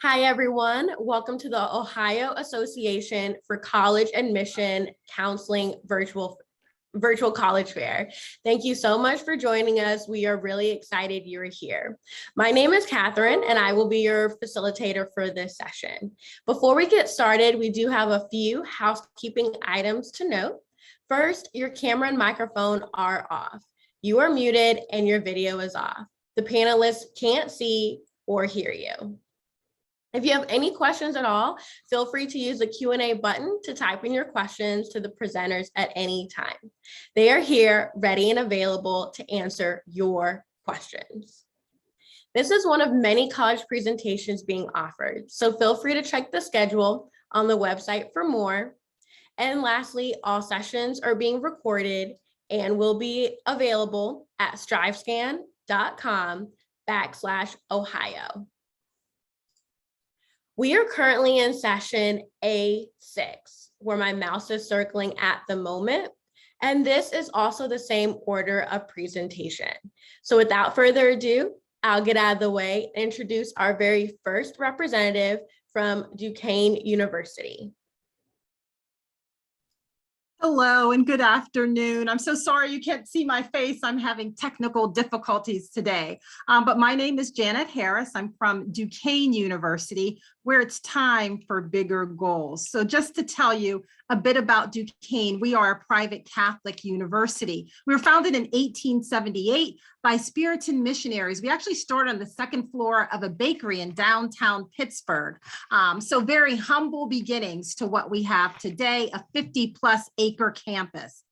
Hi, everyone. Welcome to the Ohio Association for College Admission Counseling virtual college fair. Thank you so much for joining us. We are really excited you're here. My name is Catherine, and I will be your facilitator for this session. Before we get started, we do have a few housekeeping items to note. First, your camera and microphone are off. You are muted and your video is off. The panelists can't see or hear you. If you have any questions at all, feel free to use the Q&A button to type in your questions to the presenters at any time. They are here, ready and available to answer your questions. This is one of many college presentations being offered, so feel free to check the schedule on the website for more. And lastly, all sessions are being recorded and will be available at strivescan.com/Ohio. We are currently in session A6, where my mouse is circling at the moment. And this is also the same order of presentation. So without further ado, I'll get out of the way and introduce our very first representative from Duquesne University. Hello and good afternoon. I'm so sorry you can't see my face. I'm having technical difficulties today. But my name is Janet Harris. I'm from Duquesne University, where it's time for bigger goals. So just to tell you a bit about Duquesne, we are a private Catholic university. We were founded in 1878 by Puritan missionaries. We actually started on the second floor of a bakery in downtown Pittsburgh. So very humble beginnings to what we have today, a 50+ acre campus.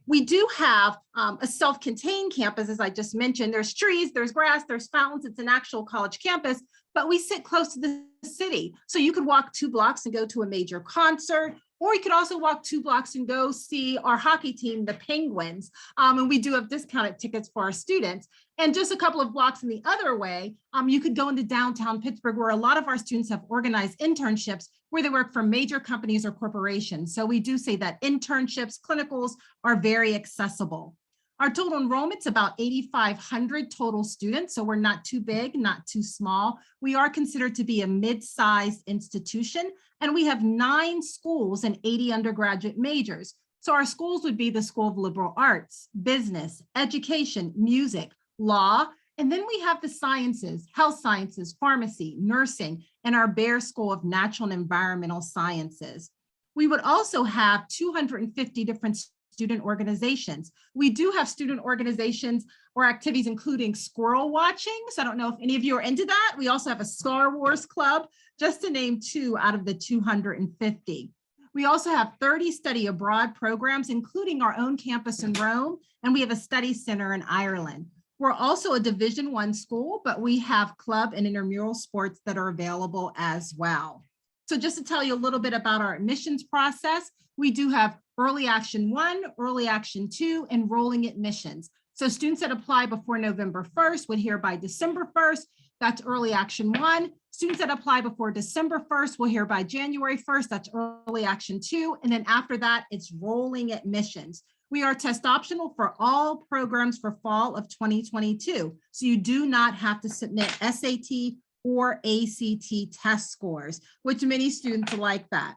We do have a self-contained campus, as I just mentioned. There's trees, there's grass, there's fountains. It's an actual college campus, but we sit close to the city. So you could walk 2 blocks and go to a major concert, or you could also walk 2 blocks and go see our hockey team, the Penguins. And we do have discounted tickets for our students. And just a couple of blocks in the other way, you could go into downtown Pittsburgh, where a lot of our students have organized internships where they work for major companies or corporations. So we do say that internships, clinicals are very accessible. Our total enrollment's about 8,500 total students, so we're not too big, not too small. We are considered to be a mid-sized institution, and we have 9 schools and 80 undergraduate majors. So our schools would be the School of Liberal Arts, Business, Education, Music, Law, and then we have the sciences, health sciences, pharmacy, nursing, and our Bayer School of Natural and Environmental Sciences. We would also have 250 different student organizations. We do have student organizations or activities, including squirrel watching. So I don't know if any of you are into that. We also have a Star Wars club, just to name 2 out of the 250. We also have 30 study abroad programs, including our own campus in Rome, and we have a study center in Ireland. We're also a Division I school, but we have club and intramural sports that are available as well. So just to tell you a little bit about our admissions process, we do have Early Action 1, Early Action 2, and rolling admissions. So students that apply before November 1st would hear by December 1st, that's Early Action 1. Students that apply before December 1st will hear by January 1st, that's Early Action 2. And then after that, it's rolling admissions. We are test optional for all programs for fall of 2022. So you do not have to submit SAT or ACT test scores, which many students like that.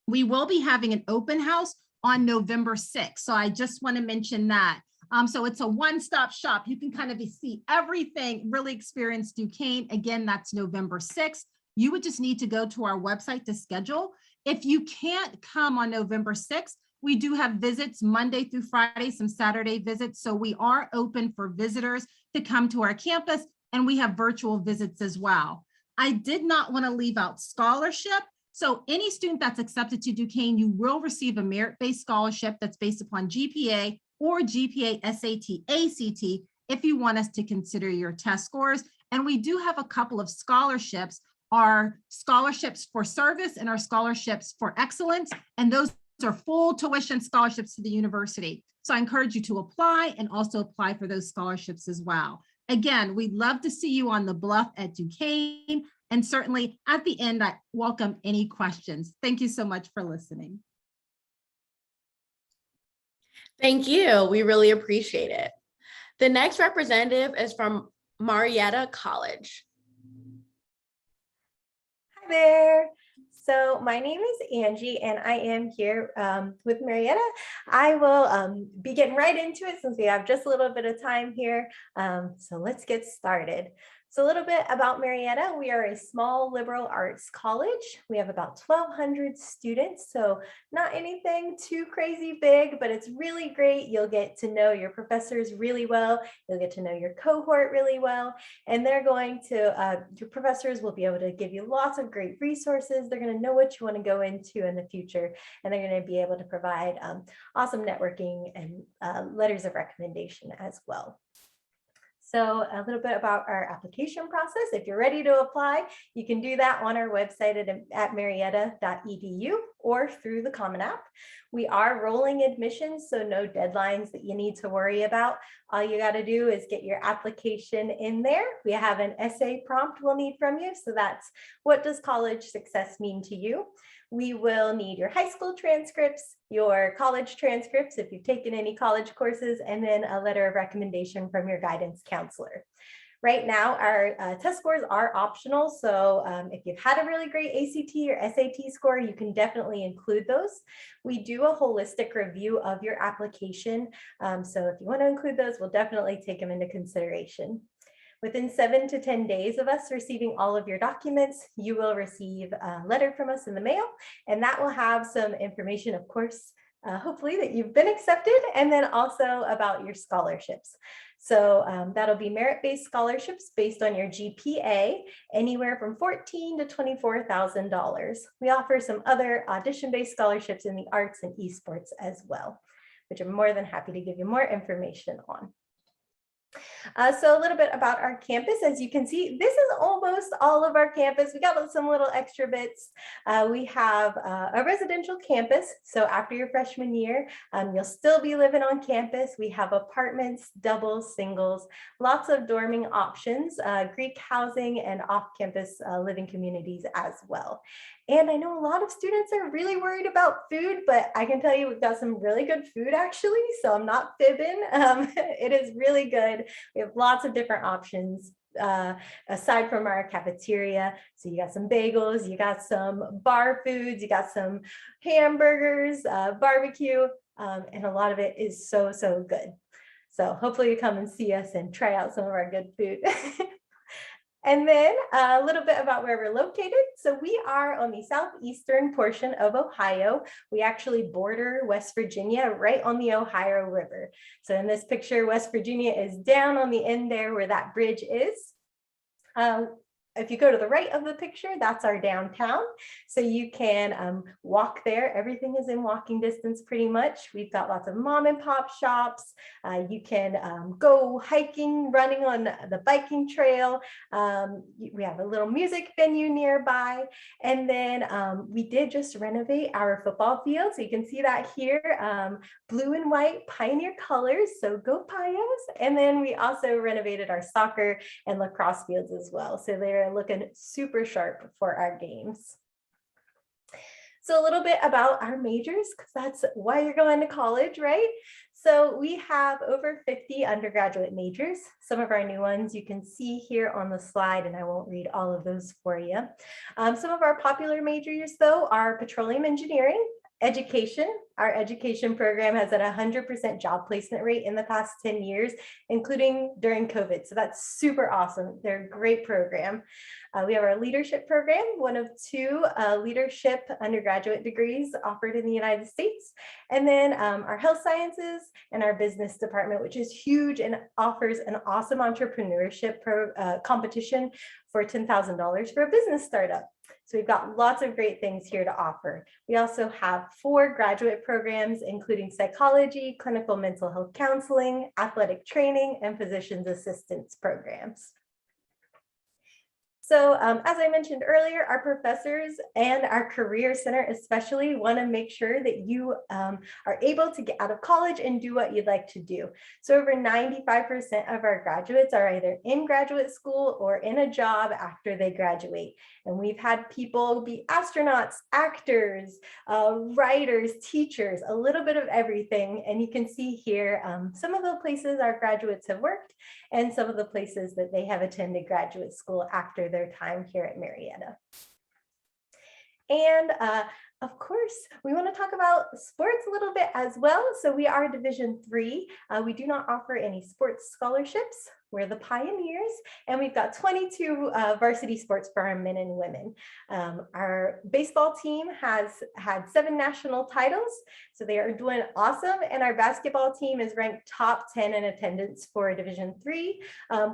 We will be having an open house on November 6th. So I just want to mention that. So it's a one-stop shop. You can kind of see everything, really experience Duquesne. Again, that's November 6th. You would just need to go to our website to schedule. If you can't come on November 6th, we do have visits Monday through Friday, some Saturday visits. So we are open for visitors to come to our campus, and we have virtual visits as well. I did not want to leave out scholarship. So any student that's accepted to Duquesne, you will receive a merit-based scholarship that's based upon GPA or GPA SAT, ACT, if you want us to consider your test scores. And we do have a couple of scholarships, our scholarships for service and our scholarships for excellence. And those are full tuition scholarships to the university. So I encourage you to apply and also apply for those scholarships as well. Again, we'd love to see you on the bluff at Duquesne. And certainly at the end, I welcome any questions. Thank you so much for listening. Thank you. We really appreciate it. The next representative is from Marietta College. there. So my name is Angie and I am here with Marietta. I will be getting right into it since we have just a little bit of time here. So let's get started. So a little bit about Marietta. We are a small liberal arts college. We have about 1,200 students, so not anything too crazy big, but it's really great. You'll get to know your professors really well. You'll get to know your cohort really well. And they're going to, your professors will be able to give you lots of great resources. They're going to know what you want to go into in the future, and they're going to be able to provide awesome networking and letters of recommendation as well. So a little bit about our application process. If you're ready to apply, you can do that on our website at marietta.edu or through the Common App. We are rolling admissions, so no deadlines that you need to worry about. All you got to do is get your application in there. We have an essay prompt we'll need from you. So that's, what does college success mean to you? We will need your high school transcripts, your college transcripts if you've taken any college courses, and then a letter of recommendation from your guidance counselor. Right now, our test scores are optional. So if you've had a really great ACT or SAT score, you can definitely include those. We do a holistic review of your application. So if you want to include those, we'll definitely take them into consideration. Within 7 to 10 days of us receiving all of your documents, you will receive a letter from us in the mail, and that will have some information, of course, hopefully that you've been accepted, and then also about your scholarships. So that'll be merit-based scholarships based on your GPA, anywhere from $14,000 to $24,000. We offer some other audition-based scholarships in the arts and esports as well, which I'm more than happy to give you more information on. So a little bit about our campus. As you can see, this is almost all of our campus. We got some little extra bits. We have a residential campus. So after your freshman year, you'll still be living on campus. We have apartments, doubles, singles, lots of dorming options, Greek housing, and off-campus living communities as well. And I know a lot of students are really worried about food, but I can tell you we've got some really good food actually, so I'm not fibbing. It is really good. We have lots of different options aside from our cafeteria. So you got some bagels, you got some bar foods, you got some hamburgers, barbecue, and a lot of it is so, so good. So hopefully you come and see us and try out some of our good food. And then a little bit about where we're located. So we are on the southeastern portion of Ohio. We actually border West Virginia right on the Ohio River. So in this picture, West Virginia is down on the end there where that bridge is. If you go to the right of the picture, that's our downtown. So you can walk there. Everything is in walking distance pretty much. We've got lots of mom and pop shops. You can go hiking, running on the biking trail. We have a little music venue nearby. And then we did just renovate our football field. So you can see that here, blue and white Pioneer colors. So go Pios. And then we also renovated our soccer and lacrosse fields as well. So they're looking super sharp for our games. So a little bit about our majors, because that's why you're going to college, right? So we have over 50 undergraduate majors. Some of our new ones you can see here on the slide, and I won't read all of those for you. Some of our popular majors, though, are petroleum engineering, education. Our education program has at 100% job placement rate in the past 10 years, including during COVID. So that's super awesome. They're a great program. We have our leadership program, one of 2 leadership undergraduate degrees offered in the United States. And then our health sciences and our business department, which is huge and offers an awesome entrepreneurship competition for $10,000 for a business startup. So we've got lots of great things here to offer. We also have 4 graduate programs, including psychology, clinical mental health counseling, athletic training, and physician's assistance programs. So as I mentioned earlier, our professors and our Career Center especially want to make sure that you are able to get out of college and do what you'd like to do. So over 95% of our graduates are either in graduate school or in a job after they graduate. And we've had people be astronauts, actors, writers, teachers, a little bit of everything. And you can see here some of the places our graduates have worked and some of the places that they have attended graduate school after their time here at Marietta. And of course, we want to talk about sports a little bit as well. So we are Division III. We do not offer any sports scholarships. We're the pioneers, and we've got 22 varsity sports for our men and women. Our baseball team has had 7 national titles, so they are doing awesome. And our basketball team is ranked top 10 in attendance for Division III,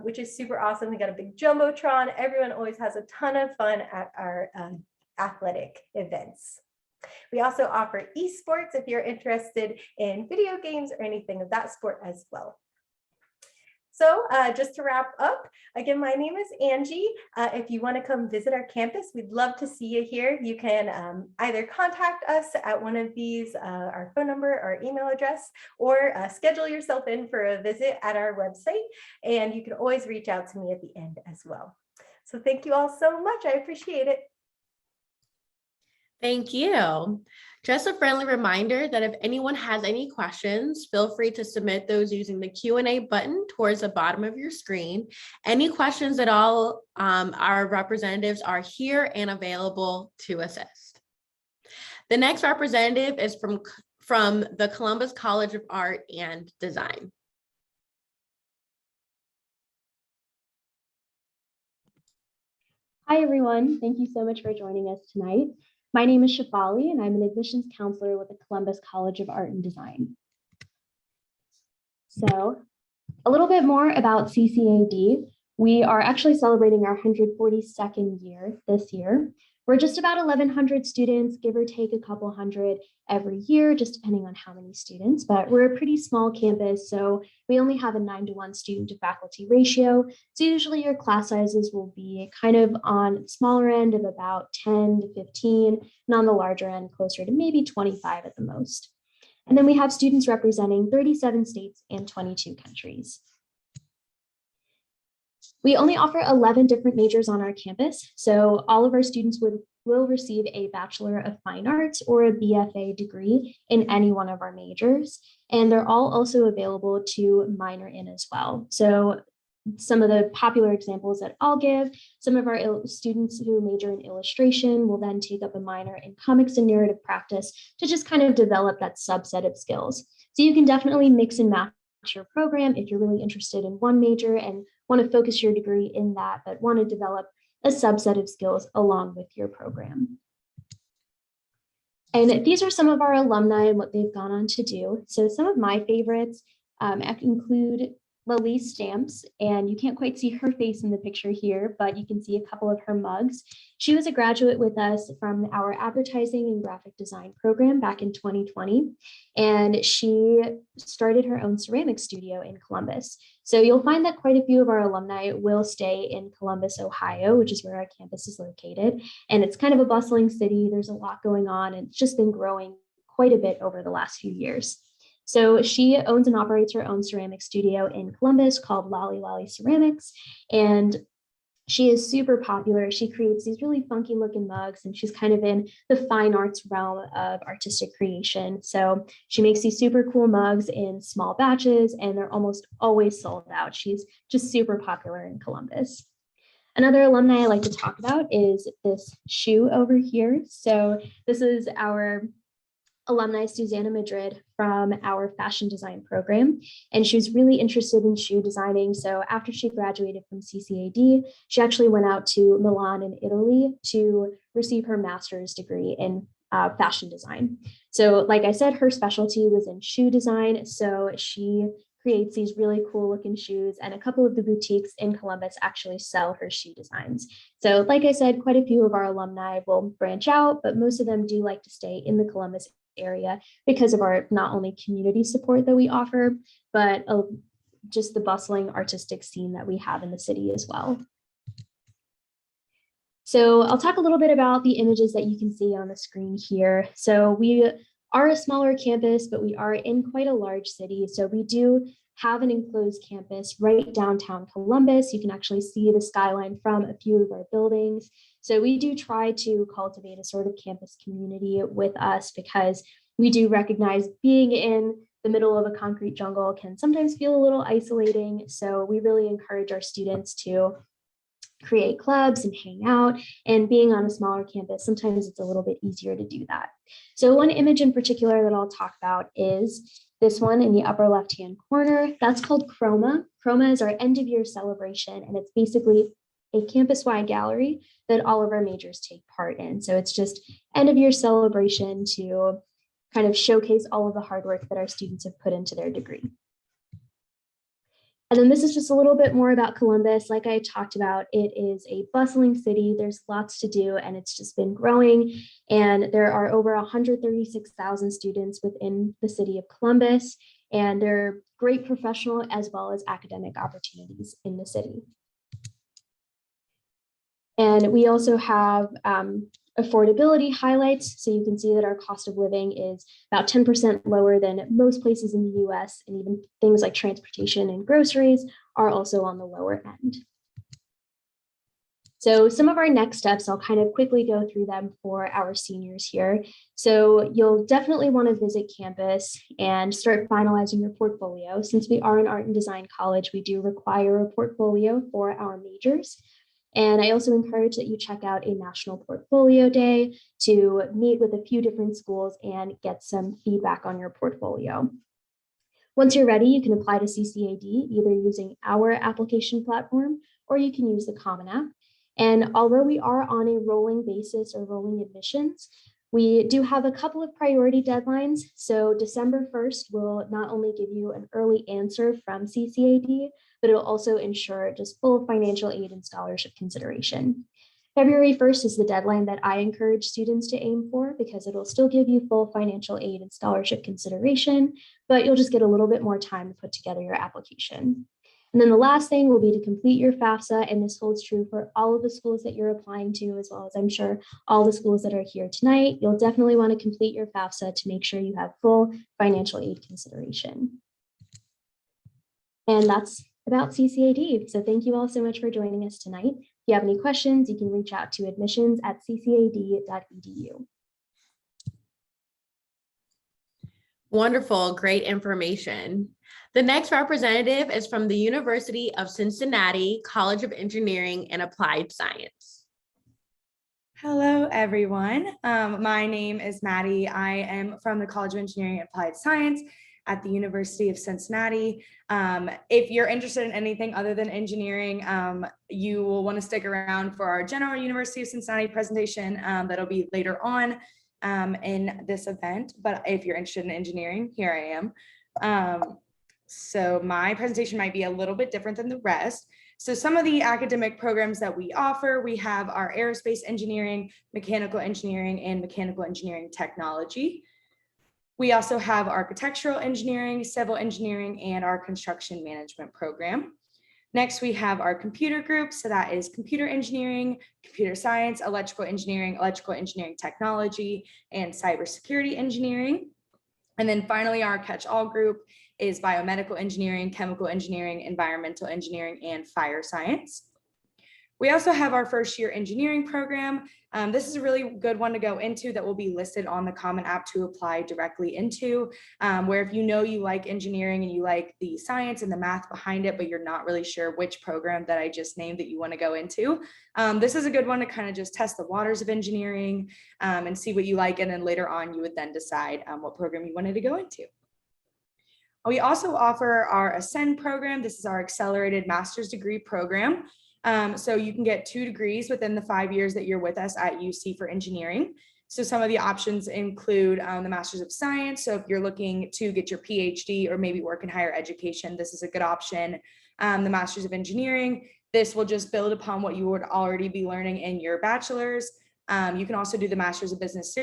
which is super awesome. We got a big jumbotron. Everyone always has a ton of fun at our athletic events. We also offer esports if you're interested in video games or anything of that sport as well. So just to wrap up, again, my name is Angie. If you want to come visit our campus, we'd love to see you here. You can either contact us at one of these, our phone number or email address, or schedule yourself in for a visit at our website. And you can always reach out to me at the end as well. So thank you all so much. I appreciate it. Thank you. Just a friendly reminder that if anyone has any questions, feel free to submit those using the Q&A button towards the bottom of your screen. Any questions at all, our representatives are here and available to assist. The next representative is from the Columbus College of Art and Design. Hi, everyone. Thank you so much for joining us tonight. My name is Shafali, and I'm an admissions counselor with the Columbus College of Art and Design. So a little bit more about CCAD. We are actually celebrating our 142nd year this year. We're just about 1,100 students, give or take a couple hundred every year, just depending on how many students, but we're a pretty small campus, so we only have a 9-to-1 student to faculty ratio. So usually your class sizes will be kind of on the smaller end of about 10 to 15, and on the larger end, closer to maybe 25 at the most. And then we have students representing 37 states and 22 countries. We only offer 11 different majors on our campus, so all of our students will receive a Bachelor of Fine Arts or a BFA degree in any one of our majors, and they're all also available to minor in as well. So some of the popular examples that I'll give, some of our students who major in illustration will then take up a minor in comics and narrative practice to just kind of develop that subset of skills. So you can definitely mix and match your program if you're really interested in one major and want to focus your degree in that, but want to develop a subset of skills along with your program. And these are some of our alumni and what they've gone on to do. So some of my favorites include Lalise Stamps, and you can't quite see her face in the picture here, but you can see a couple of her mugs. She was a graduate with us from our advertising and graphic design program back in 2020, and she started her own ceramic studio in Columbus. So you'll find that quite a few of our alumni will stay in Columbus, Ohio, which is where our campus is located. And it's kind of a bustling city. There's a lot going on, and it's just been growing quite a bit over the last few years. So she owns and operates her own ceramic studio in Columbus called Lolly Lolly Ceramics, and she is super popular. She creates these really funky looking mugs, and she's kind of in the fine arts realm of artistic creation. So she makes these super cool mugs in small batches, and they're almost always sold out. She's just super popular in Columbus. Another alumni I like to talk about is this shoe over here. So this is our alumni Susanna Madrid from our fashion design program, and she was really interested in shoe designing. So after she graduated from CCAD, she actually went out to Milan in Italy to receive her master's degree in fashion design. So like I said, her specialty was in shoe design. So she creates these really cool looking shoes, and a couple of the boutiques in Columbus actually sell her shoe designs. So like I said, quite a few of our alumni will branch out, but most of them do like to stay in the Columbus area because of our not only community support that we offer, but just the bustling artistic scene that we have in the city as well. So I'll talk a little bit about the images that you can see on the screen here. So we are a smaller campus, but we are in quite a large city. So we do have an enclosed campus right downtown Columbus. You can actually see the skyline from a few of our buildings. So we do try to cultivate a sort of campus community with us because we do recognize being in the middle of a concrete jungle can sometimes feel a little isolating. So we really encourage our students to create clubs and hang out. And being on a smaller campus, sometimes it's a little bit easier to do that. So one image in particular that I'll talk about is this one in the upper left-hand corner. That's called Chroma. Chroma is our end of year celebration, and it's basically a campus-wide gallery that all of our majors take part in. So it's just end of year celebration to kind of showcase all of the hard work that our students have put into their degree. And then this is just a little bit more about Columbus. Like I talked about, it is a bustling city. There's lots to do, and it's just been growing. And there are over 136,000 students within the city of Columbus, and there are great professional as well as academic opportunities in the city. And we also have affordability highlights. So you can see that our cost of living is about 10% lower than most places in the US, and even things like transportation and groceries are also on the lower end. So some of our next steps, I'll kind of quickly go through them for our seniors here. So you'll definitely want to visit campus and start finalizing your portfolio. Since we are an art and design college, we do require a portfolio for our majors. And I also encourage that you check out a national portfolio day to meet with a few different schools and get some feedback on your portfolio. Once you're ready, you can apply to CCAD either using our application platform or you can use the Common App. And although we are on a rolling basis or rolling admissions, we do have a couple of priority deadlines. So December 1st will not only give you an early answer from CCAD, but it'll also ensure just full financial aid and scholarship consideration. February 1st is the deadline that I encourage students to aim for because it'll still give you full financial aid and scholarship consideration, but you'll just get a little bit more time to put together your application. And then the last thing will be to complete your FAFSA, and this holds true for all of the schools that you're applying to, as well as I'm sure all the schools that are here tonight. You'll definitely want to complete your FAFSA to make sure you have full financial aid consideration. And that's about CCAD. So thank you all so much for joining us tonight. If you have any questions, you can reach out to admissions@ccad.edu. Wonderful, great information. The next representative is from the University of Cincinnati College of Engineering and Applied Science. Hello, everyone. My name is Maddie. I am from the College of Engineering and Applied Science at the University of Cincinnati. If you're interested in anything other than engineering, you will want to stick around for our general University of Cincinnati presentation that'll be later on in this event. But if you're interested in engineering, here I am. So my presentation might be a little bit different than the rest. So some of the academic programs that we offer, we have our aerospace engineering, mechanical engineering, and mechanical engineering technology. We also have architectural engineering, civil engineering, and our construction management program. Next, we have our computer group. So that is computer engineering, computer science, electrical engineering technology, and cybersecurity engineering. And then finally, our catch-all group is biomedical engineering, chemical engineering, environmental engineering, and fire science. We also have our first year engineering program. This is a really good one to go into that will be listed on the Common App to apply directly into, where if you know you like engineering and you like the science and the math behind it, but you're not really sure which program that I just named that you want to go into, this is a good one to kind of just test the waters of engineering and see what you like. And then later on, you would then decide what program you wanted to go into. We also offer our Ascend program. This is our accelerated master's degree program. So you can get 2 degrees within the 5 years that you're with us at UC for engineering. So some of the options include the Master's of Science. So if you're looking to get your PhD or maybe work in higher education, this is a good option. The Master's of Engineering, this will just build upon what you would already be learning in your bachelor's. You can also do the Master's of Business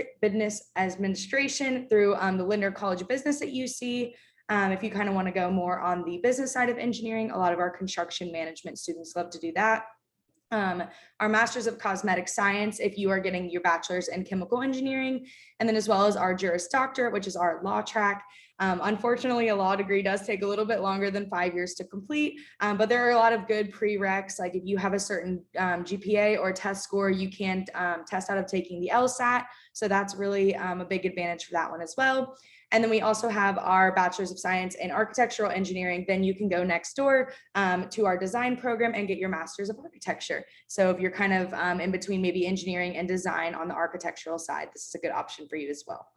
Administration through the Linder College of Business at UC. If you kind of want to go more on the business side of engineering, a lot of our construction management students love to do that. Our Masters of Cosmetic Science, if you are getting your bachelor's in chemical engineering, and then as well as our Juris Doctorate, which is our law track. Unfortunately, a law degree does take a little bit longer than 5 years to complete, but there are a lot of good prereqs. Like if you have a certain GPA or test score, you can test out of taking the LSAT. So that's really a big advantage for that one as well. And then we also have our Bachelor's of Science in Architectural Engineering. Then you can go next door to our design program and get your Master's of Architecture. So if you're kind of in between maybe engineering and design on the architectural side, this is a good option for you as well.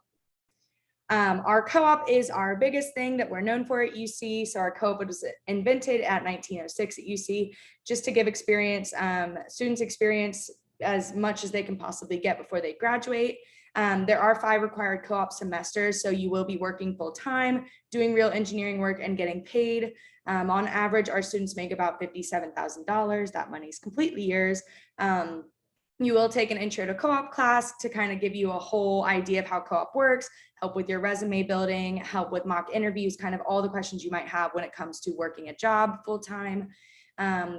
Our co-op is our biggest thing that we're known for at UC. So our co-op was invented at 1906 at UC, just to give students experience as much as they can possibly get before they graduate. There are 5 required co-op semesters, so you will be working full time, doing real engineering work and getting paid. On average, our students make about $57,000. That money is completely yours. You will take an intro to co-op class to kind of give you a whole idea of how co-op works, help with your resume building, help with mock interviews, kind of all the questions you might have when it comes to working a job full time.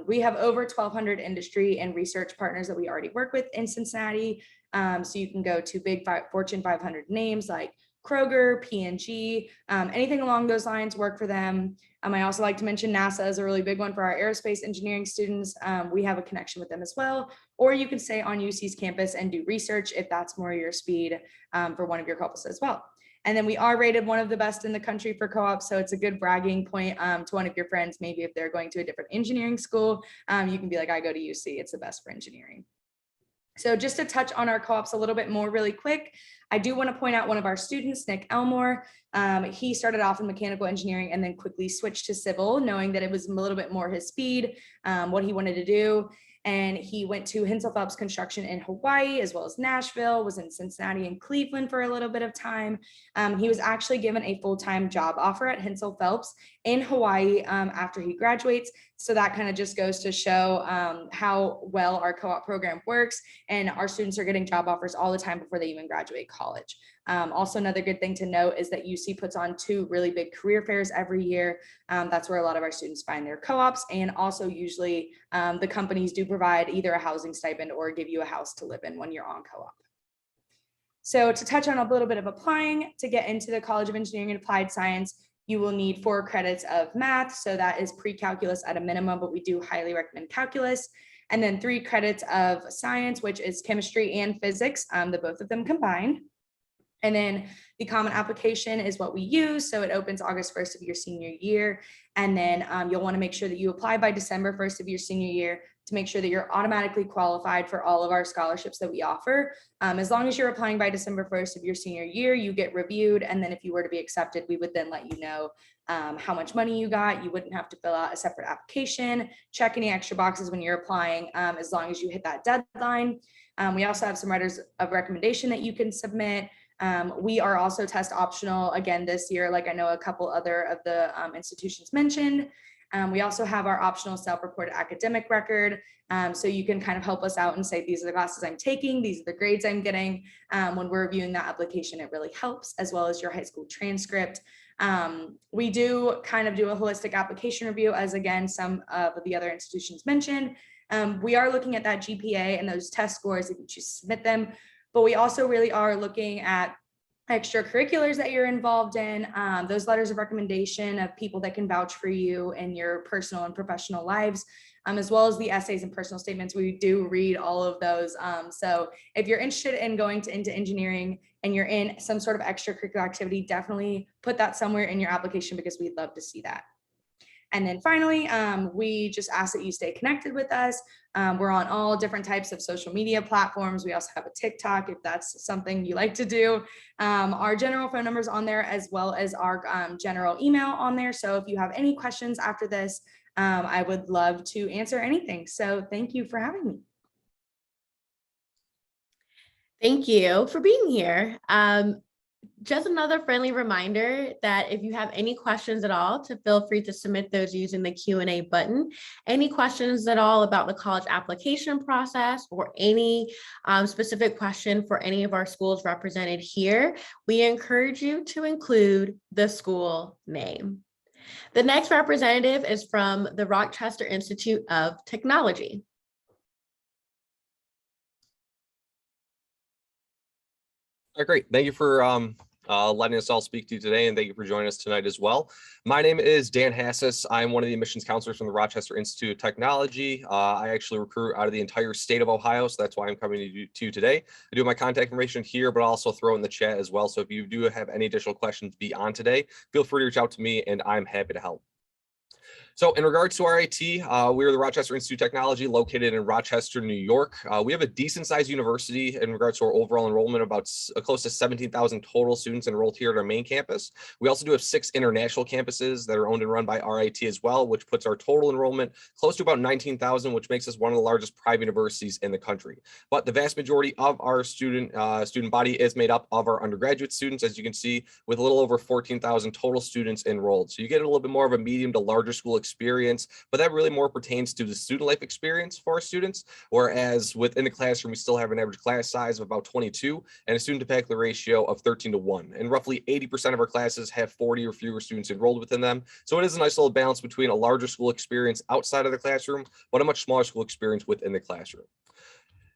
We have over 1,200 industry and research partners that we already work with in Cincinnati. So you can go to big Fortune 500 names like Kroger, P&G, anything along those lines work for them. I also like to mention NASA is a really big one for our aerospace engineering students. We have a connection with them as well. Or you can stay on UC's campus and do research if that's more your speed for one of your co-ops as well. And then we are rated one of the best in the country for co-ops. So it's a good bragging point to one of your friends. Maybe if they're going to a different engineering school, you can be like, I go to UC, it's the best for engineering. So just to touch on our co-ops a little bit more really quick, I do want to point out one of our students, Nick Elmore. He started off in mechanical engineering and then quickly switched to civil, knowing that it was a little bit more his speed, what he wanted to do. And he went to Hensel Phelps Construction in Hawaii, as well as Nashville, was in Cincinnati and Cleveland for a little bit of time. He was actually given a full-time job offer at Hensel Phelps in Hawaii after he graduates. So that kind of just goes to show how well our co-op program works, and our students are getting job offers all the time before they even graduate college. Also, another good thing to note is that UC puts on 2 really big career fairs every year. That's where a lot of our students find their co-ops, and also usually the companies do provide either a housing stipend or give you a house to live in when you're on co-op. So to touch on a little bit of applying to get into the College of Engineering and Applied Science, you will need 4 credits of math. So that is pre-calculus at a minimum, but we do highly recommend calculus. And then 3 credits of science, which is chemistry and physics, the both of them combined. And then the common application is what we use. So it opens August 1st of your senior year. And then you'll want to make sure that you apply by December 1st of your senior year to make sure that you're automatically qualified for all of our scholarships that we offer. As long as you're applying by December 1st of your senior year, you get reviewed. And then if you were to be accepted, we would then let you know how much money you got. You wouldn't have to fill out a separate application, check any extra boxes when you're applying, as long as you hit that deadline. We also have some letters of recommendation that you can submit. We are also test optional again this year, like I know a couple other of the institutions mentioned. We also have our optional self-reported academic record. So you can kind of help us out and say, these are the classes I'm taking, these are the grades I'm getting. When we're reviewing that application, it really helps, as well as your high school transcript. We do kind of do a holistic application review, as again, some of the other institutions mentioned. We are looking at that GPA and those test scores if you choose to submit them. But we also really are looking at extracurriculars that you're involved in, those letters of recommendation of people that can vouch for you in your personal and professional lives, as well as the essays and personal statements. We do read all of those. So if you're interested in going into engineering and you're in some sort of extracurricular activity, definitely put that somewhere in your application, because we'd love to see that. And then finally, we just ask that you stay connected with us. We're on all different types of social media platforms. We also have a TikTok, if that's something you like to do. Our general phone number is on there, as well as our general email on there. So if you have any questions after this, I would love to answer anything. So thank you for having me. Thank you for being here. Just another friendly reminder that if you have any questions at all, to feel free to submit those using the Q&A button. Any questions at all about the college application process, or any specific question for any of our schools represented here, we encourage you to include the school name. The next representative is from the Rochester Institute of Technology. Great. Thank you for letting us all speak to you today, and thank you for joining us tonight as well. My name is Dan Hassis. I'm one of the admissions counselors from the Rochester Institute of Technology. I actually recruit out of the entire state of Ohio, so that's why I'm coming to you today. I do have my contact information here, but I'll also throw in the chat as well. So if you do have any additional questions beyond today, feel free to reach out to me, and I'm happy to help. So in regards to RIT, we're the Rochester Institute of Technology located in Rochester, New York. We have a decent sized university in regards to our overall enrollment, about close to 17,000 total students enrolled here at our main campus. We also do have 6 international campuses that are owned and run by RIT as well, which puts our total enrollment close to about 19,000, which makes us one of the largest private universities in the country. But the vast majority of our student body is made up of our undergraduate students, as you can see, with a little over 14,000 total students enrolled. So you get a little bit more of a medium to larger school experience, but that really more pertains to the student life experience for our students. Whereas within the classroom, we still have an average class size of about 22 and a student to faculty ratio of 13:1. And roughly 80% of our classes have 40 or fewer students enrolled within them. So it is a nice little balance between a larger school experience outside of the classroom, but a much smaller school experience within the classroom.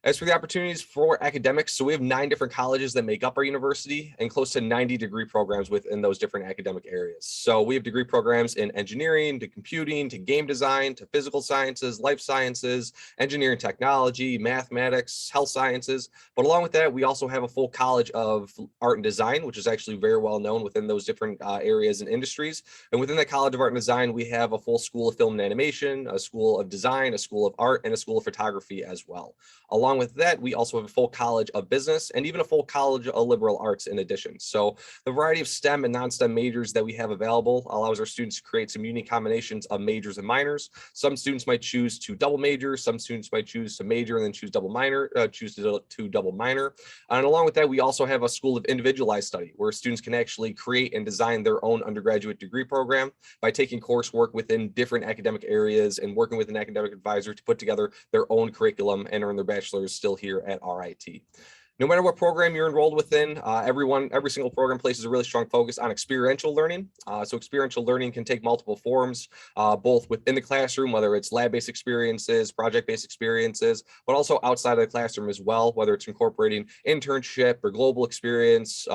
As for the opportunities for academics, so we have 9 different colleges that make up our university and close to 90 degree programs within those different academic areas. So we have degree programs in engineering, to computing, to game design, to physical sciences, life sciences, engineering technology, mathematics, health sciences. But along with that, we also have a full college of art and design, which is actually very well known within those different areas and industries. And within that college of art and design, we have a full school of film and animation, a school of design, a school of art, and a school of photography as well. Along with that, we also have a full college of business and even a full college of liberal arts in addition. So the variety of STEM and non-STEM majors that we have available allows our students to create some unique combinations of majors and minors. Some students might choose to double major, some students might choose to major and then choose double minor, to double minor. And along with that, we also have a school of individualized study where students can actually create and design their own undergraduate degree program by taking coursework within different academic areas and working with an academic advisor to put together their own curriculum and earn their bachelor's still here at RIT. No matter what program you're enrolled within, every single program places a really strong focus on experiential learning. So experiential learning can take multiple forms, both within the classroom, whether it's lab-based experiences, project-based experiences, but also outside of the classroom as well, whether it's incorporating internship or global experience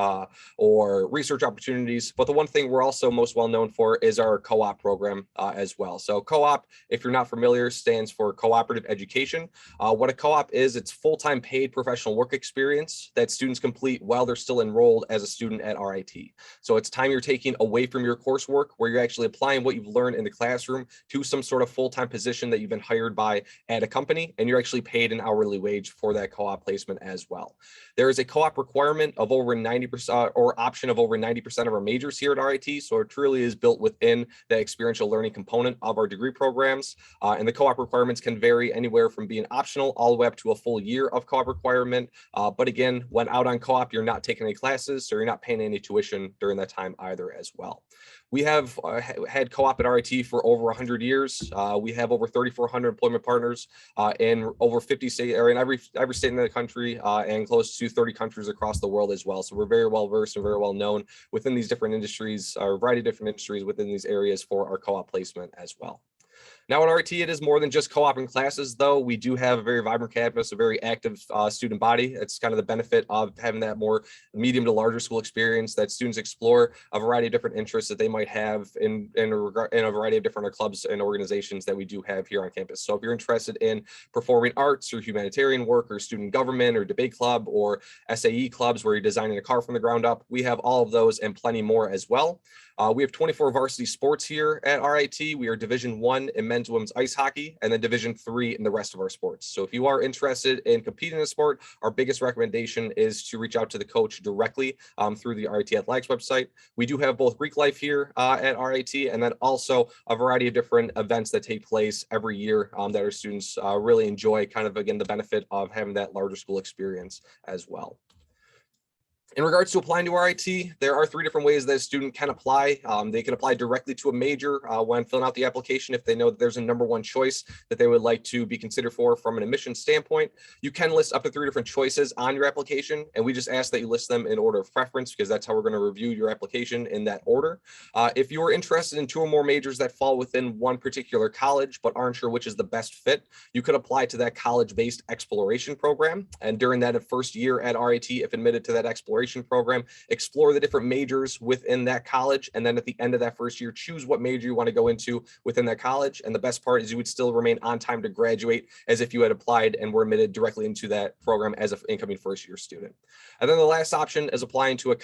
or research opportunities. But the one thing we're also most well known for is our co-op program as well. So co-op, if you're not familiar, stands for cooperative education. What a co-op is, it's full-time paid professional work experience that students complete while they're still enrolled as a student at RIT. So it's time you're taking away from your coursework where you're actually applying what you've learned in the classroom to some sort of full-time position that you've been hired by at a company, and you're actually paid an hourly wage for that co-op placement as well. There is a co-op requirement of over 90% or option of over 90% of our majors here at RIT. So it truly is built within the experiential learning component of our degree programs. And the co-op requirements can vary anywhere from being optional all the way up to a full year of co-op requirement. But again, when out on co-op, you're not taking any classes, so you're not paying any tuition during that time either as well. We have had co-op at RIT for over 100 years. We have over 3,400 employment partners in over 50 states, or in every state in the country, and close to 30 countries across the world as well. So we're very well versed and very well known within these different industries, or a variety of different industries within these areas for our co-op placement as well. Now at RIT, it is more than just co-oping classes, though. We do have a very vibrant campus, a very active student body. It's kind of the benefit of having that more medium to larger school experience, that students explore a variety of different interests that they might have in a variety of different clubs and organizations that we do have here on campus. So if you're interested in performing arts or humanitarian work or student government or debate club or SAE clubs where you're designing a car from the ground up, we have all of those and plenty more as well. We have 24 varsity sports here at RIT. We are Division I in men's and women's ice hockey, and then Division III in the rest of our sports. So if you are interested in competing in a sport, our biggest recommendation is to reach out to the coach directly through the RIT Athletics website. We do have both Greek life here at RIT, and then also a variety of different events that take place every year that our students really enjoy, kind of, again, the benefit of having that larger school experience as well. In regards to applying to RIT, there are 3 different ways that a student can apply. They can apply directly to a major when filling out the application if they know that there's a number 1 choice that they would like to be considered for from an admission standpoint. You can list up to 3 different choices on your application, and we just ask that you list them in order of preference because that's how we're going to review your application in that order. If you are interested in 2 or more majors that fall within one particular college but aren't sure which is the best fit, you could apply to that college-based exploration program. And during that first year at RIT, if admitted to that exploration exploration program, explore the different majors within that college, and then at the end of that first year, choose what major you want to go into within that college. And the best part is you would still remain on time to graduate as if you had applied and were admitted directly into that program as an incoming first year student. And then the last option is applying to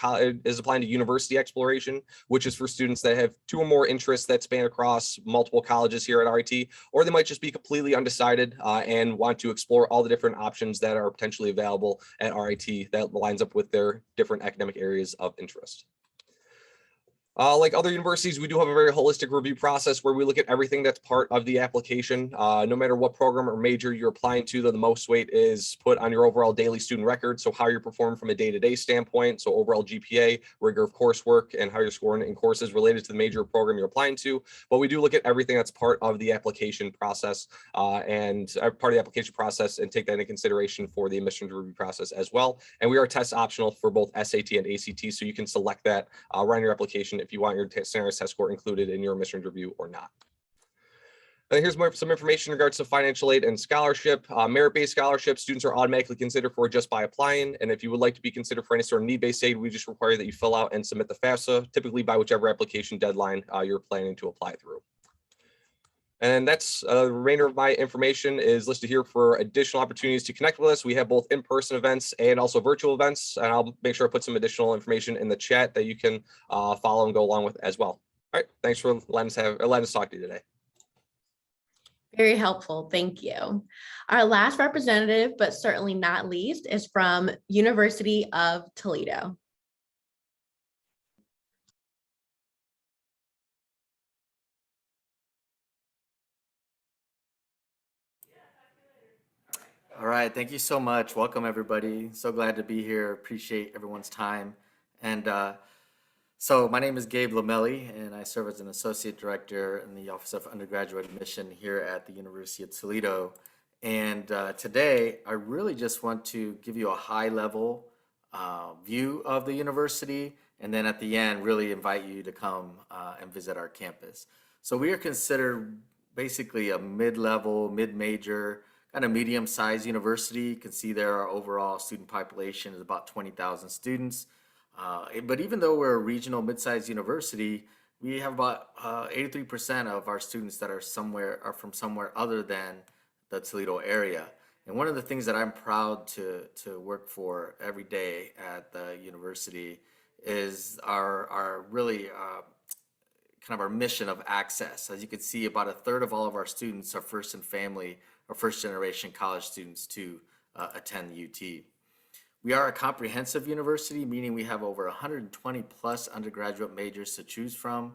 university exploration, which is for students that have 2 or more interests that span across multiple colleges here at RIT, or they might just be completely undecided and want to explore all the different options that are potentially available at RIT that lines up with their different academic areas of interest. Like other universities, we do have a very holistic review process where we look at everything that's part of the application. No matter what program or major you're applying to, the most weight is put on your overall daily student record. So how you're performing from a day-to-day standpoint, so overall GPA, rigor of coursework, and how you're scoring in courses related to the major program you're applying to. But we do look at everything that's part of the application process and take that into consideration for the admissions review process as well. And we are test optional for both SAT and ACT, so you can select that right on your application if you want your standardized test score included in your admissions review or not. And here's some information in regards to financial aid and scholarship. Merit-based scholarships, students are automatically considered for just by applying. And if you would like to be considered for any sort of need-based aid, we just require that you fill out and submit the FAFSA, typically by whichever application deadline you're planning to apply through. And that's the remainder of my information is listed here for additional opportunities to connect with us. We have both in-person events and also virtual events. And I'll make sure I put some additional information in the chat that you can follow and go along with as well. All right, thanks for letting us talk to you today. Very helpful, thank you. Our last representative, but certainly not least, is from University of Toledo. All right, thank you so much. Welcome, everybody. So glad to be here. Appreciate everyone's time. And so my name is Gabe Lamelli, and I serve as an associate director in the Office of Undergraduate Admission here at the University of Toledo. And today, I really just want to give you a high-level view of the university, and then at the end, really invite you to come and visit our campus. So we are considered basically a mid-level, mid-major, kind of medium-sized university. You can see there our overall student population is about 20,000 students. But even though we're a regional mid-sized university, we have about 83% of our students that are from somewhere other than the Toledo area. And one of the things that I'm proud to work for every day at the university is our really kind of our mission of access. As you can see, about 1/3 of all of our students are first and family or first generation college students to attend UT. We are a comprehensive university, meaning we have over 120 plus undergraduate majors to choose from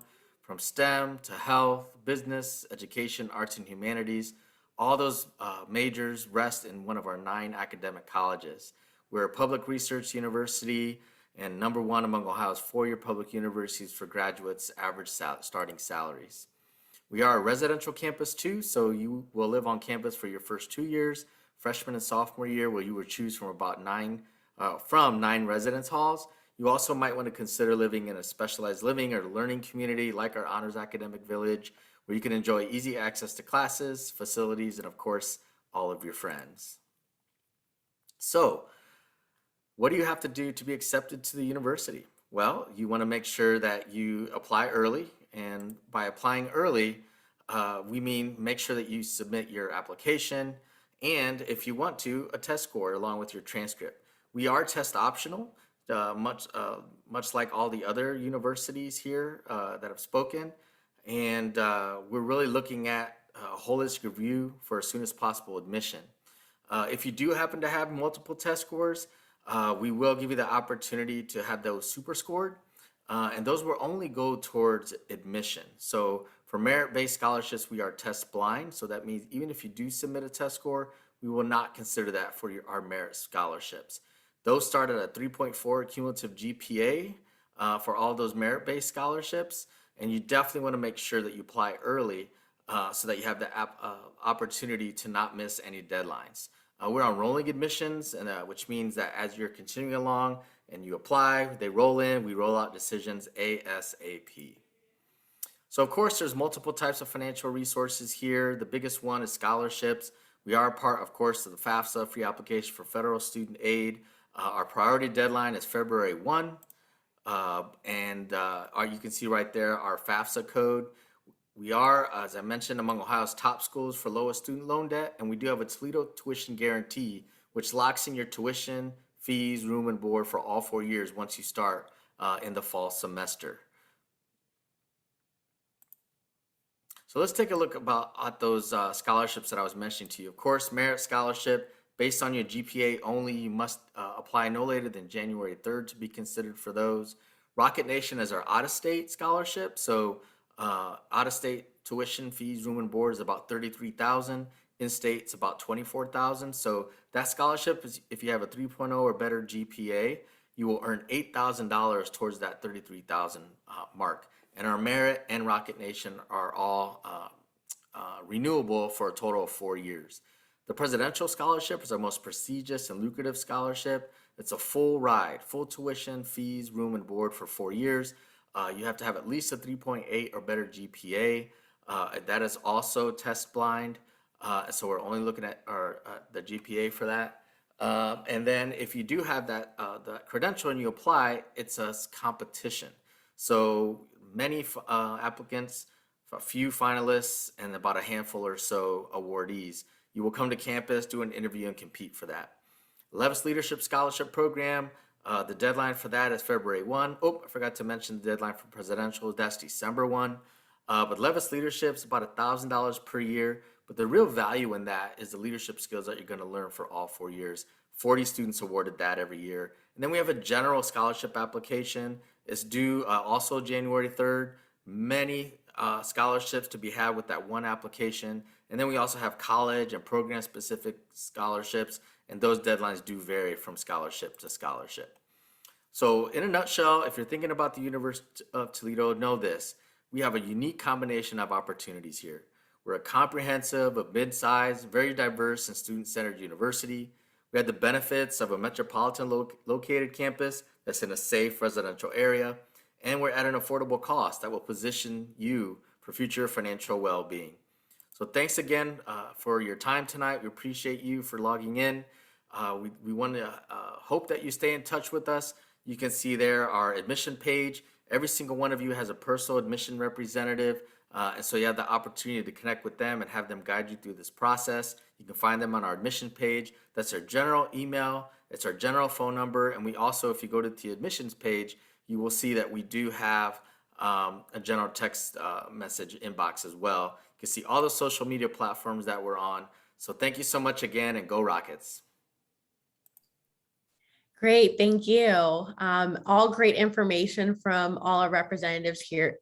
STEM to health, business, education, arts and humanities. All those majors rest in one of our 9 academic colleges. We're a public research university and #1 among Ohio's 4-year public universities for graduates' average starting salaries. We are a residential campus too, so you will live on campus for your first 2 years, freshman and sophomore year, where you will choose from about 9 residence halls. You also might want to consider living in a specialized living or learning community like our Honors Academic Village, where you can enjoy easy access to classes, facilities, and of course, all of your friends. So, what do you have to do to be accepted to the university? Well, you want to make sure that you apply early. And by applying early, we mean make sure that you submit your application and, if you want to, a test score along with your transcript. We are test optional, much like all the other universities here that have spoken. And we're really looking at a holistic review for as soon as possible admission. If you do happen to have multiple test scores, we will give you the opportunity to have those super scored. And those will only go towards admission. So for merit-based scholarships, we are test blind. So that means even if you do submit a test score, we will not consider that for our merit scholarships. Those start at a 3.4 cumulative GPA for all those merit-based scholarships. And you definitely want to make sure that you apply early so that you have the opportunity to not miss any deadlines. We're on rolling admissions, and which means that as you're continuing along and you apply, they roll in, we roll out decisions ASAP. So of course, there's multiple types of financial resources here. The biggest one is scholarships. We are part, of course, of the FAFSA, free application for federal student aid. Our priority deadline is February 1. You can see right there our FAFSA code. We are, as I mentioned, among Ohio's top schools for lowest student loan debt, and we do have a Toledo tuition guarantee, which locks in your tuition, fees, room and board for all 4 years once you start in the fall semester. So let's take a look at those scholarships that I was mentioning to you. Of course, merit scholarship, based on your GPA only, you must apply no later than January 3rd to be considered for those. Rocket Nation is our out-of-state scholarship. So out-of-state tuition, fees, room and board is about $33,000. In-state, it's about $24,000. So that scholarship is, if you have a 3.0 or better GPA, you will earn $8,000 towards that $33,000 mark. And our Merit and Rocket Nation are all renewable for a total of 4 years. The Presidential Scholarship is our most prestigious and lucrative scholarship. It's a full ride, full tuition, fees, room and board for 4 years. You have to have at least a 3.8 or better GPA. That is also test blind. So we're only looking at the GPA for that. And then if you do have that credential and you apply, it's a competition. So many applicants, a few finalists, and about a handful or so awardees. You will come to campus, do an interview, and compete for that. Levis Leadership Scholarship Program, the deadline for that is February 1. Oh, I forgot to mention the deadline for Presidential, that's December 1. But Levis Leadership is about $1,000 per year. But the real value in that is the leadership skills that you're going to learn for all 4 years. 40 students awarded that every year. And then we have a general scholarship application. It's due also January 3rd. Many scholarships to be had with that one application. And then we also have college and program specific scholarships. And those deadlines do vary from scholarship to scholarship. So in a nutshell, if you're thinking about the University of Toledo, know this. We have a unique combination of opportunities here. We're a comprehensive, a mid-sized, very diverse and student-centered university. We have the benefits of a metropolitan located campus that's in a safe residential area, and we're at an affordable cost that will position you for future financial well-being. So thanks again for your time tonight. We appreciate you for logging in. We want to hope that you stay in touch with us. You can see there our admission page. Every single one of you has a personal admission representative. And so you have the opportunity to connect with them and have them guide you through this process. You can find them on our admission page. That's our general email. It's our general phone number. And we also, if you go to the admissions page, you will see that we do have a general text message inbox as well. You can see all the social media platforms that we're on. So thank you so much again, and go Rockets. Great, thank you. All great information from all our representatives here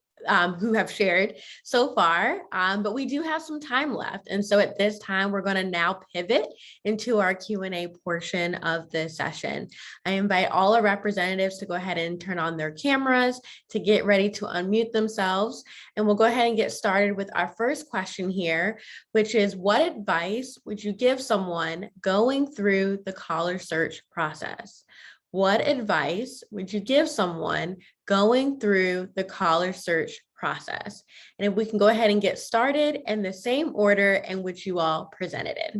who have shared so far, but we do have some time left. And so at this time, we're going to now pivot into our Q&A portion of the session. I invite all our representatives to go ahead and turn on their cameras to get ready to unmute themselves. And we'll go ahead and get started with our first question here, which is, what advice would you give someone going through the college search process? What advice would you give someone going through the college search process? And if we can go ahead and get started in the same order in which you all presented it.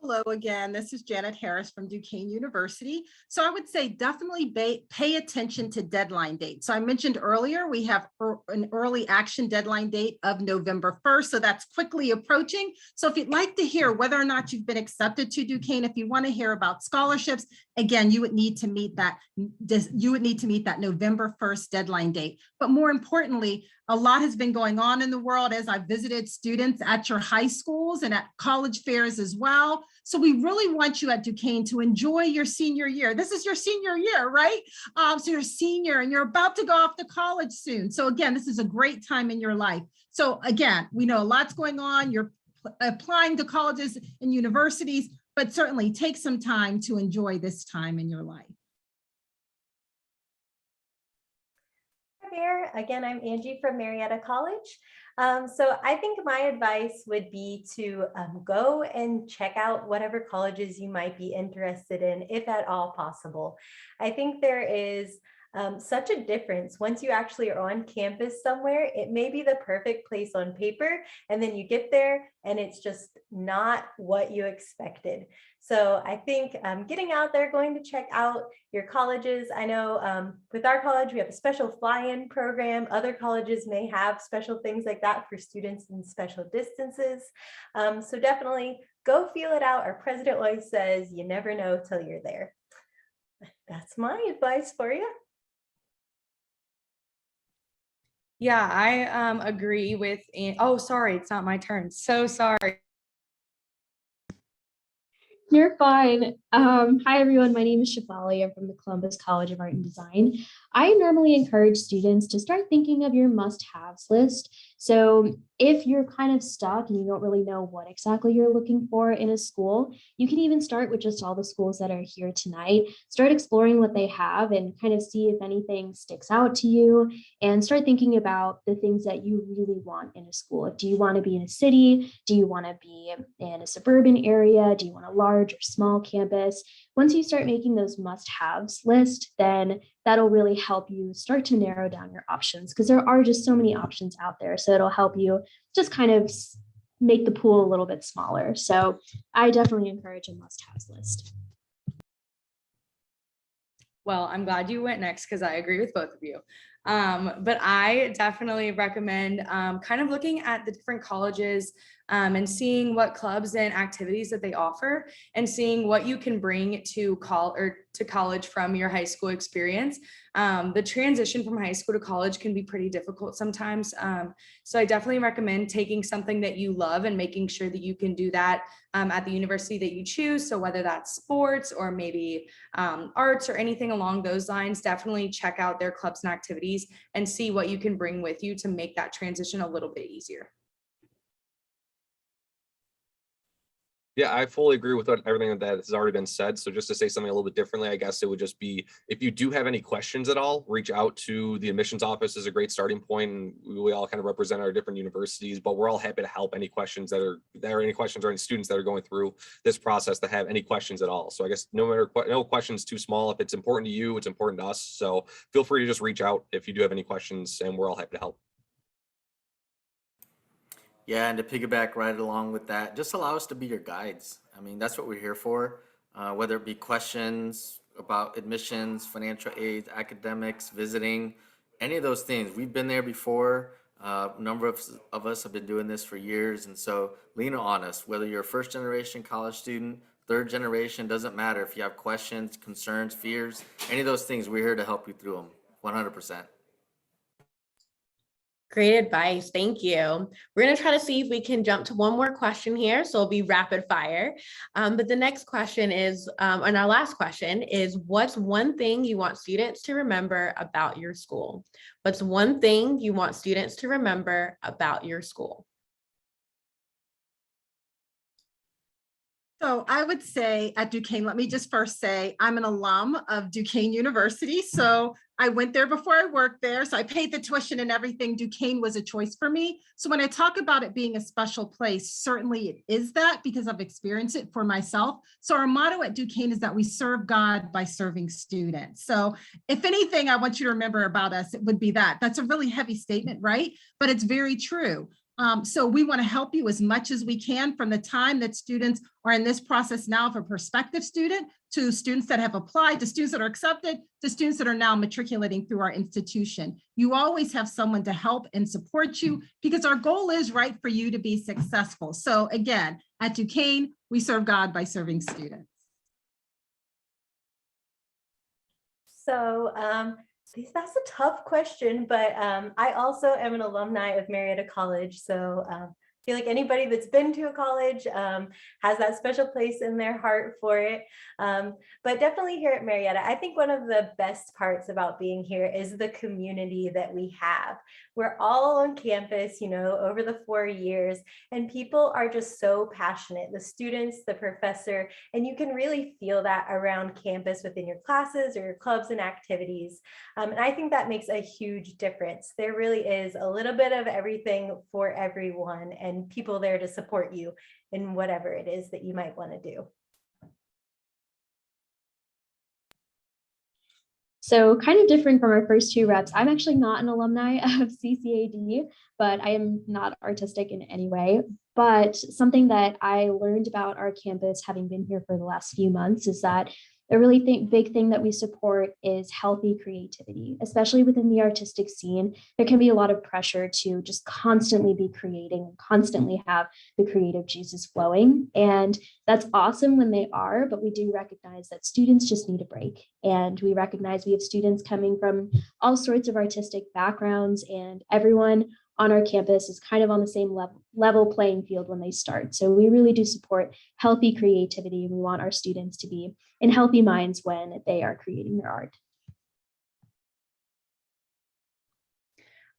Hello again, this is Janet Harris from Duquesne University. So I would say definitely pay attention to deadline dates. So I mentioned earlier, we have an early action deadline date of November 1st. So that's quickly approaching. So if you'd like to hear whether or not you've been accepted to Duquesne, if you want to hear about scholarships, again, you would need to meet that November 1st deadline date. But more importantly, a lot has been going on in the world as I've visited students at your high schools and at college fairs as well. So we really want you at Duquesne to enjoy your senior year. This is your senior year, right? So you're a senior and you're about to go off to college soon. So again, this is a great time in your life. So again, we know a lot's going on. You're applying to colleges and universities, but certainly take some time to enjoy this time in your life. There. Again, I'm Angie from Marietta College. So I think my advice would be to go and check out whatever colleges you might be interested in, if at all possible. I think there is such a difference. Once you actually are on campus somewhere, it may be the perfect place on paper, and then you get there and it's just not what you expected. So I think getting out there, going to check out your colleges. I know with our college, we have a special fly-in program. Other colleges may have special things like that for students in special distances. So definitely go feel it out. Our president always says, you never know till you're there. That's my advice for you. Yeah, I agree with, oh, sorry, it's not my turn. So sorry. You're fine. Hi, everyone. My name is Shafali. I'm from the Columbus College of Art and Design. I normally encourage students to start thinking of your must-haves list. So if you're kind of stuck and you don't really know what exactly you're looking for in a school, you can even start with just all the schools that are here tonight. Start exploring what they have and kind of see if anything sticks out to you, and start thinking about the things that you really want in a school. Do you want to be in a city? Do you want to be in a suburban area? Do you want a large or small campus? Once you start making those must-haves list, then that'll really help you start to narrow down your options, because there are just so many options out there. So it'll help you just kind of make the pool a little bit smaller. So I definitely encourage a must-haves list. Well, I'm glad you went next because I agree with both of you. But I definitely recommend kind of looking at the different colleges and seeing what clubs and activities that they offer, and seeing what you can bring to college from your high school experience. The transition from high school to college can be pretty difficult sometimes. So I definitely recommend taking something that you love and making sure that you can do that at the university that you choose. So whether that's sports or maybe arts or anything along those lines, definitely check out their clubs and activities and see what you can bring with you to make that transition a little bit easier. Yeah, I fully agree with everything that has already been said. So just to say something a little bit differently, I guess it would just be, if you do have any questions at all, reach out to the admissions office is a great starting point. And we all kind of represent our different universities, but we're all happy to help any questions or any students that are going through this process that have any questions at all. So I guess no questions too small. If it's important to you, it's important to us. So feel free to just reach out if you do have any questions, and we're all happy to help. Yeah, and to piggyback right along with that, just allow us to be your guides. I mean, that's what we're here for, whether it be questions about admissions, financial aid, academics, visiting, any of those things. We've been there before. A number of us have been doing this for years, and so lean on us. Whether you're a first generation college student, third generation, doesn't matter. If you have questions, concerns, fears, any of those things, we're here to help you through them, 100%. Great advice. Thank you. We're going to try to see if we can jump to one more question here. So it'll be rapid fire. But the next question is, and our last question is, what's one thing you want students to remember about your school? What's one thing you want students to remember about your school? So I would say at Duquesne, let me just first say I'm an alum of Duquesne University. So I went there before I worked there. So I paid the tuition and everything. Duquesne was a choice for me. So when I talk about it being a special place, certainly it is that, because I've experienced it for myself. So our motto at Duquesne is that we serve God by serving students. So if anything, I want you to remember about us, it would be that. That's a really heavy statement, right? But it's very true. So we want to help you as much as we can from the time that students are in this process now of a prospective student, to students that have applied, to students that are accepted, to students that are now matriculating through our institution. You always have someone to help and support you, because our goal is right for you to be successful. So again, at Duquesne, we serve God by serving students. So that's a tough question, but I also am an alumni of Marietta College. So I feel like anybody that's been to a college has that special place in their heart for it. But definitely here at Marietta, I think one of the best parts about being here is the community that we have. We're all on campus, you know, over the 4 years, and people are just so passionate, the students, the professor, and you can really feel that around campus within your classes or your clubs and activities. And I think that makes a huge difference. There really is a little bit of everything for everyone, and people there to support you in whatever it is that you might want to do. So kind of different from our first two reps. I'm actually not an alumni of CCAD, but I am not artistic in any way. But something that I learned about our campus, having been here for the last few months, is that a really big thing that we support is healthy creativity, especially within the artistic scene. There can be a lot of pressure to just constantly be creating, constantly have the creative juices flowing. And that's awesome when they are, but we do recognize that students just need a break. And we recognize we have students coming from all sorts of artistic backgrounds, and everyone on our campus is kind of on the same level playing field when they start. So we really do support healthy creativity. We want our students to be in healthy minds when they are creating their art.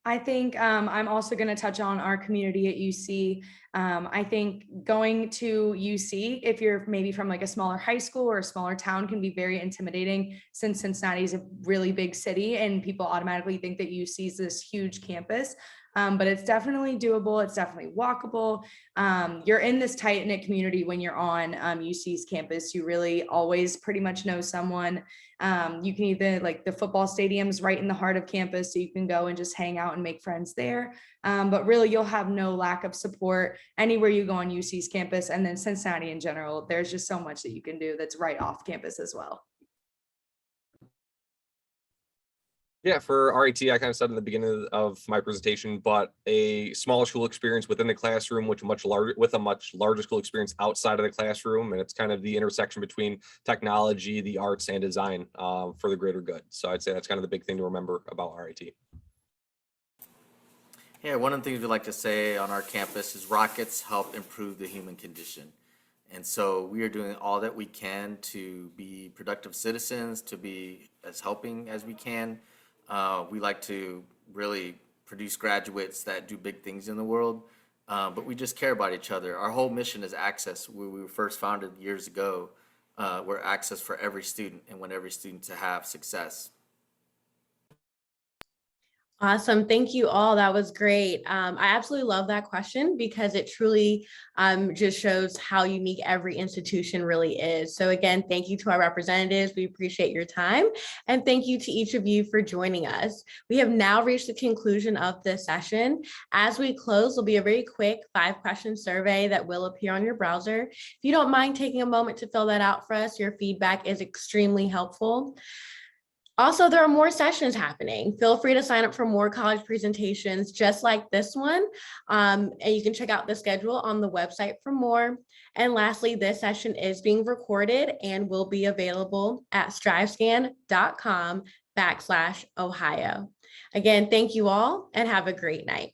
I think I'm also going to touch on our community at UC. I think going to UC, if you're maybe from like a smaller high school or a smaller town, can be very intimidating, since Cincinnati is a really big city and people automatically think that UC is this huge campus. But it's definitely doable. It's definitely walkable. You're in this tight-knit community when you're on UC's campus. You really always pretty much know someone. You can either, like, the football stadium's right in the heart of campus, so you can go and just hang out and make friends there. But really, you'll have no lack of support anywhere you go on UC's campus. And then Cincinnati in general, there's just so much that you can do that's right off campus as well. Yeah, for RIT, I kind of said in the beginning of my presentation, but a smaller school experience within the classroom, with a much larger school experience outside of the classroom, and it's kind of the intersection between technology, the arts, and design for the greater good. So I'd say that's kind of the big thing to remember about RIT. Yeah, one of the things we like to say on our campus is rockets help improve the human condition. And so we are doing all that we can to be productive citizens, to be as helping as we can. We like to really produce graduates that do big things in the world, but we just care about each other. Our whole mission is access. We were first founded years ago. We're access for every student and want every student to have success. Awesome. Thank you all. That was great. I absolutely love that question because it truly just shows how unique every institution really is. So again, thank you to our representatives. We appreciate your time. And thank you to each of you for joining us. We have now reached the conclusion of this session. As we close, there'll be a very quick 5-question survey that will appear on your browser. If you don't mind taking a moment to fill that out for us, your feedback is extremely helpful. Also, there are more sessions happening. Feel free to sign up for more college presentations just like this one. And you can check out the schedule on the website for more. And lastly, this session is being recorded and will be available at strivescan.com/Ohio. Again, thank you all and have a great night.